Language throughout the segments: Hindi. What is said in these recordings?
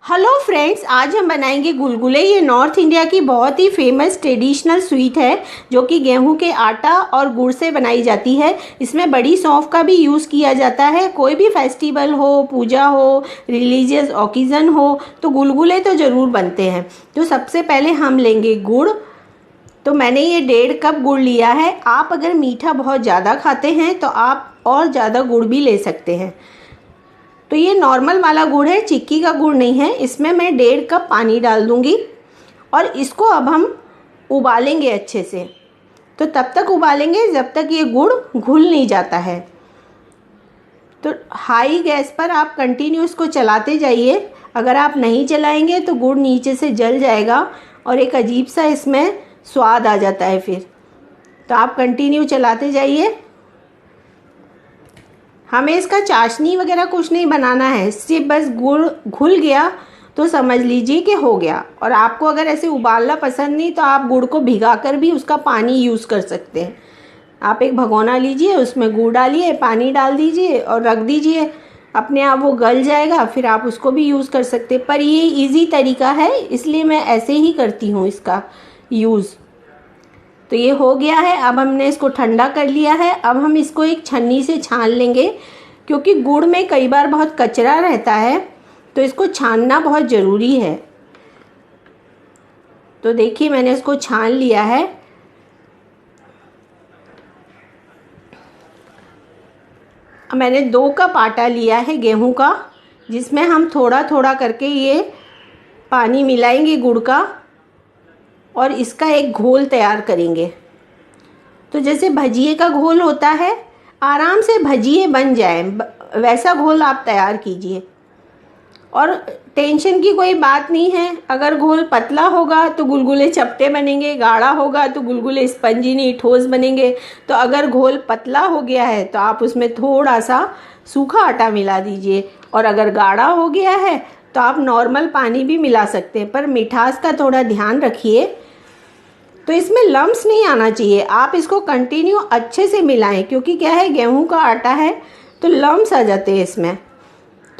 हेलो फ्रेंड्स, आज हम बनाएंगे गुलगुले। ये नॉर्थ इंडिया की बहुत ही फेमस ट्रेडिशनल स्वीट है जो कि गेहूं के आटा और गुड़ से बनाई जाती है। इसमें बड़ी सौंफ का भी यूज़ किया जाता है। कोई भी फेस्टिवल हो, पूजा हो, रिलीजियस ओकेज़न हो तो गुलगुले तो ज़रूर बनते हैं। तो सबसे पहले हम लेंगे गुड़। तो मैंने ये 1.5 कप गुड़ लिया है। आप अगर मीठा बहुत ज़्यादा खाते हैं तो आप और ज़्यादा गुड़ भी ले सकते हैं। तो ये नॉर्मल वाला गुड़ है, चिक्की का गुड़ नहीं है। इसमें मैं 1.5 कप पानी डाल दूंगी और इसको अब हम उबालेंगे अच्छे से। तो तब तक उबालेंगे जब तक ये गुड़ घुल नहीं जाता है। तो हाई गैस पर आप कंटिन्यू इसको चलाते जाइए। अगर आप नहीं चलाएंगे तो गुड़ नीचे से जल जाएगा और एक अजीब सा इसमें स्वाद आ जाता है फिर। तो आप कंटिन्यू चलाते जाइए। हमें इसका चाशनी वगैरह कुछ नहीं बनाना है, सिर्फ बस गुड़ घुल गया तो समझ लीजिए कि हो गया। और आपको अगर ऐसे उबालना पसंद नहीं तो आप गुड़ को भिगाकर भी उसका पानी यूज़ कर सकते हैं। आप एक भगोना लीजिए, उसमें गुड़ डालिए, पानी डाल दीजिए और रख दीजिए, अपने आप वो गल जाएगा। फिर आप उसको भी यूज़ कर सकते हैं। पर ये इजी तरीका है, इसलिए मैं ऐसे ही करती हूँ इसका यूज़। तो ये हो गया है। अब हमने इसको ठंडा कर लिया है। अब हम इसको एक छन्नी से छान लेंगे, क्योंकि गुड़ में कई बार बहुत कचरा रहता है तो इसको छानना बहुत ज़रूरी है। तो देखिए मैंने इसको छान लिया है। मैंने 2 कप आटा लिया है गेहूं का, जिसमें हम थोड़ा थोड़ा करके ये पानी मिलाएंगे गुड़ का और इसका एक घोल तैयार करेंगे। तो जैसे भजिए का घोल होता है, आराम से भजिए बन जाए वैसा घोल आप तैयार कीजिए। और टेंशन की कोई बात नहीं है। अगर घोल पतला होगा तो गुलगुले चपटे बनेंगे, गाढ़ा होगा तो गुलगुले स्पंजी नहीं ठोस बनेंगे। तो अगर घोल पतला हो गया है तो आप उसमें थोड़ा सा सूखा आटा मिला दीजिए, और अगर गाढ़ा हो गया है तो आप नॉर्मल पानी भी मिला सकते हैं। पर मिठास का थोड़ा ध्यान रखिए। तो इसमें लम्स नहीं आना चाहिए। आप इसको कंटिन्यू अच्छे से मिलाएं, क्योंकि क्या है गेहूं का आटा है तो लम्स आ जाते हैं इसमें।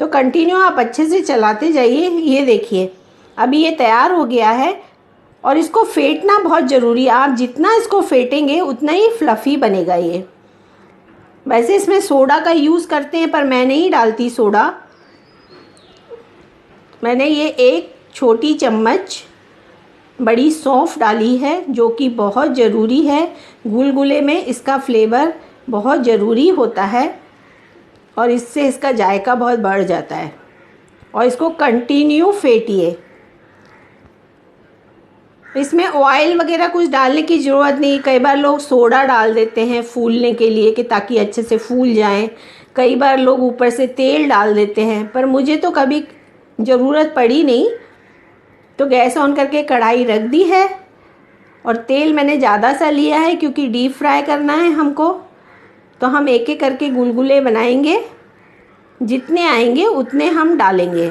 तो कंटिन्यू आप अच्छे से चलाते जाइए। ये देखिए अभी ये तैयार हो गया है और इसको फेंटना बहुत ज़रूरी है। आप जितना इसको फेंटेंगे उतना ही फ्लफ़ी बनेगा ये। वैसे इसमें सोडा का यूज़ करते हैं पर मैं नहीं डालती सोडा। मैंने ये 1 छोटी चम्मच बड़ी सौंफ डाली है, जो कि बहुत ज़रूरी है। गुलगुले में इसका फ्लेवर बहुत ज़रूरी होता है और इससे इसका जायका बहुत बढ़ जाता है। और इसको कंटिन्यू फेंटिए। इसमें ऑयल वगैरह कुछ डालने की ज़रूरत नहीं। कई बार लोग सोडा डाल देते हैं फूलने के लिए, कि ताकि अच्छे से फूल जाएं। कई बार लोग ऊपर से तेल डाल देते हैं, पर मुझे तो कभी ज़रूरत पड़ी नहीं। तो गैस ऑन करके कढ़ाई रख दी है और तेल मैंने ज़्यादा सा लिया है क्योंकि डीप फ्राई करना है हमको। तो हम एक एक करके गुलगुले बनाएंगे, जितने आएंगे उतने हम डालेंगे।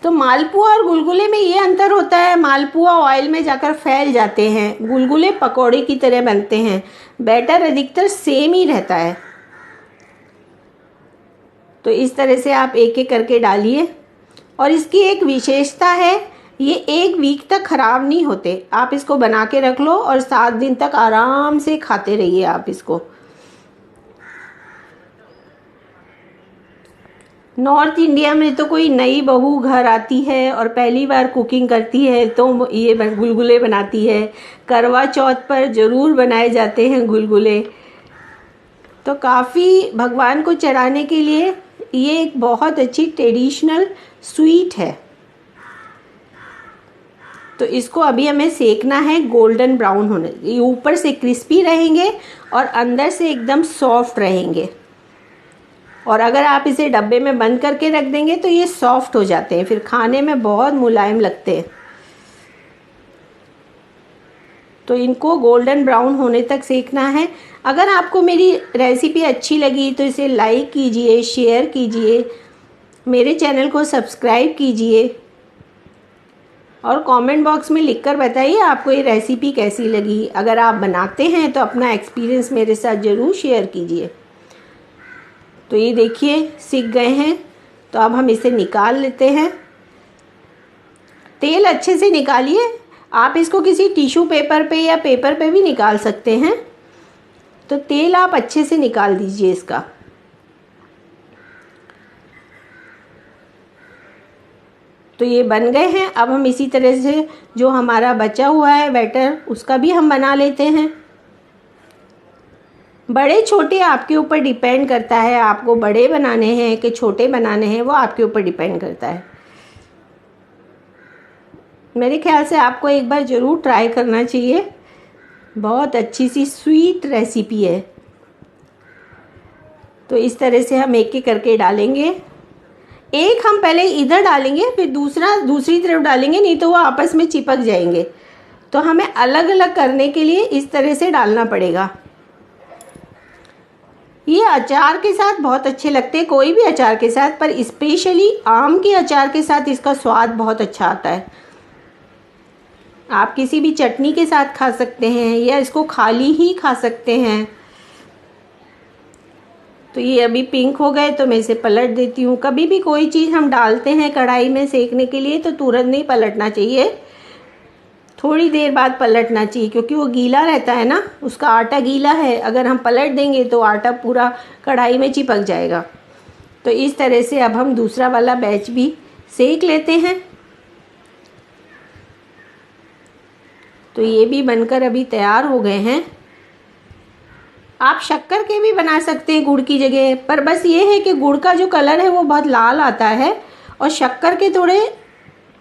तो मालपुआ और गुलगुले में ये अंतर होता है, मालपुआ ऑयल में जाकर फैल जाते हैं, गुलगुले पकौड़े की तरह बनते हैं। बैटर अधिकतर सेम ही रहता है। तो इस तरह से आप एक एक करके डालिए। और इसकी एक विशेषता है, ये 1 वीक तक ख़राब नहीं होते। आप इसको बना के रख लो और 7 दिन तक आराम से खाते रहिए आप इसको। नॉर्थ इंडिया में तो कोई नई बहू घर आती है और पहली बार कुकिंग करती है तो ये गुलगुले बनाती है। करवा चौथ पर ज़रूर बनाए जाते हैं गुलगुले। तो काफ़ी भगवान को चढ़ाने के लिए ये एक बहुत अच्छी ट्रेडिशनल स्वीट है। तो इसको अभी हमें सेकना है गोल्डन ब्राउन होने। ये ऊपर से क्रिस्पी रहेंगे और अंदर से एकदम सॉफ्ट रहेंगे। और अगर आप इसे डब्बे में बंद करके रख देंगे तो ये सॉफ्ट हो जाते हैं, फिर खाने में बहुत मुलायम लगते हैं। तो इनको गोल्डन ब्राउन होने तक सेकना है। अगर आपको मेरी रेसिपी अच्छी लगी तो इसे लाइक कीजिए, शेयर कीजिए, मेरे चैनल को सब्सक्राइब कीजिए और कमेंट बॉक्स में लिखकर बताइए आपको ये रेसिपी कैसी लगी। अगर आप बनाते हैं तो अपना एक्सपीरियंस मेरे साथ ज़रूर शेयर कीजिए। तो ये देखिए सिक गए हैं। तो अब हम इसे निकाल लेते हैं। तेल अच्छे से निकालिए। आप इसको किसी टिश्यू पेपर पे या पेपर पे भी निकाल सकते हैं। तो तेल आप अच्छे से निकाल दीजिए इसका। तो ये बन गए हैं। अब हम इसी तरह से जो हमारा बचा हुआ है बैटर, उसका भी हम बना लेते हैं। बड़े छोटे आपके ऊपर डिपेंड करता है, आपको बड़े बनाने हैं कि छोटे बनाने हैं, वो आपके ऊपर डिपेंड करता है। मेरे ख्याल से आपको एक बार ज़रूर ट्राई करना चाहिए। बहुत अच्छी सी स्वीट रेसिपी है। तो इस तरह से हम एक एक करके डालेंगे। एक हम पहले इधर डालेंगे, फिर दूसरी तरफ डालेंगे, नहीं तो वो आपस में चिपक जाएंगे। तो हमें अलग अलग करने के लिए इस तरह से डालना पड़ेगा। ये अचार के साथ बहुत अच्छे लगते हैं, कोई भी अचार के साथ, पर स्पेशली आम के अचार के साथ इसका स्वाद बहुत अच्छा आता है। आप किसी भी चटनी के साथ खा सकते हैं या इसको खाली ही खा सकते हैं। तो ये अभी पिंक हो गए तो मैं इसे पलट देती हूँ। कभी भी कोई चीज़ हम डालते हैं कढ़ाई में सेकने के लिए तो तुरंत नहीं पलटना चाहिए, थोड़ी देर बाद पलटना चाहिए, क्योंकि वो गीला रहता है ना, उसका आटा गीला है। अगर हम पलट देंगे तो आटा पूरा कढ़ाई में चिपक जाएगा। तो इस तरह से अब हम दूसरा वाला बैच भी सेक लेते हैं। तो ये भी बनकर अभी तैयार हो गए हैं। आप शक्कर के भी बना सकते हैं गुड़ की जगह, पर बस ये है कि गुड़ का जो कलर है वो बहुत लाल आता है और शक्कर के थोड़े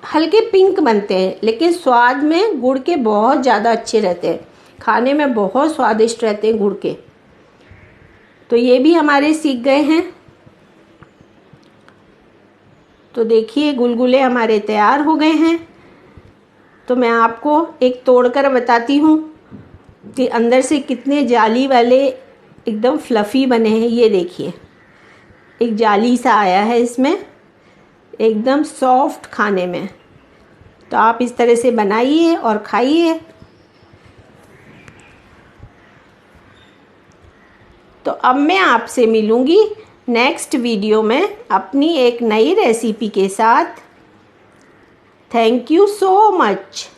हल्के पिंक बनते हैं, लेकिन स्वाद में गुड़ के बहुत ज़्यादा अच्छे रहते हैं, खाने में बहुत स्वादिष्ट रहते हैं गुड़ के। तो ये भी हमारे सीख गए हैं। तो देखिए गुलगुले हमारे तैयार हो गए हैं। तो मैं आपको एक तोड़कर बताती हूँ कि अंदर से कितने जाली वाले एकदम फ्लफ़ी बने हैं। ये देखिए, एक जाली सा आया है इसमें, एकदम सॉफ्ट खाने में। तो आप इस तरह से बनाइए और खाइए। तो अब मैं आपसे मिलूँगी नेक्स्ट वीडियो में अपनी एक नई रेसिपी के साथ। Thank you so much.